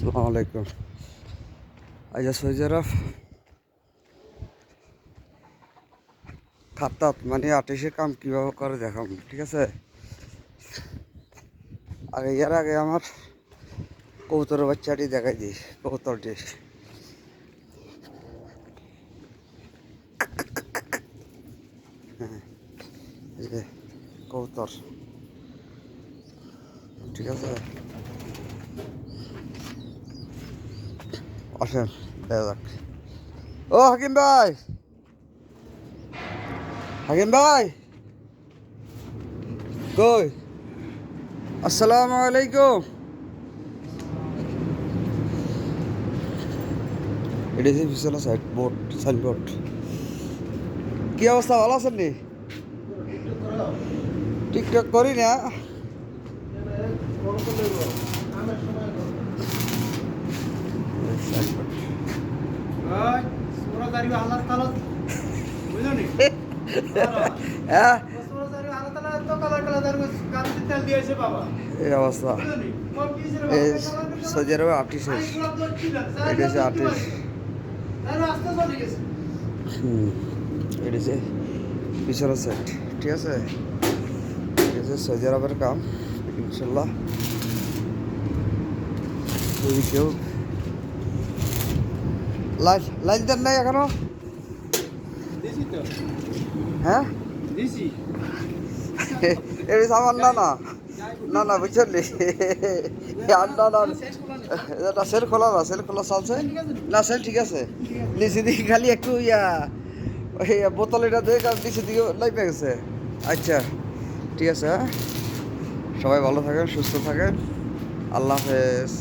আসসালামু আলাইকুম। আইজা সৈজারফ খাতাত মানে আর্টিসে কাম কীভাবে করে দেখাম, ঠিক আছে। ইয়ার আগে আমার কবুতরের বাচ্চাটি দেখাই দিই। কবুতরটি হ্যাঁ, এই যে কবুতর, ঠিক আছে। আসেন দেখা যাক। ও হাকিম ভাই, হাকিম ভাই কই? আসসালামু আলাইকুম। এটা যে পিছনে সাইড বোর্ড, সাইনবোর্ড। কি অবস্থা, ভালো আছেন নি? টিকটক করি না। হ্যাঁ, এই অবস্থা। এই সৌদি আরবে আর্টিস্ট, এটা হচ্ছে আর্টিস্ট। এটা হচ্ছে পিছনের সেট, ঠিক আছে। এটা হচ্ছে সৌদি আরবের কাম, ইনশাল্লাহ। যদি কেউ লাইন লাইন দেন নাই এখনো? হ্যাঁ, এটা আমার না না না না, বুঝছেন নি? না না, এটা সেল খোলা না, সেল খোলা চলছে না, সেল ঠিক আছে। নিচে দিকে খালি একটু ওই বোতল এটা দিয়ে নিচের দিকে লাই পেয়ে গেছে। আচ্ছা ঠিক আছে, হ্যাঁ, সবাই ভালো থাকেন, সুস্থ থাকেন, আল্লাহ হাফেজ।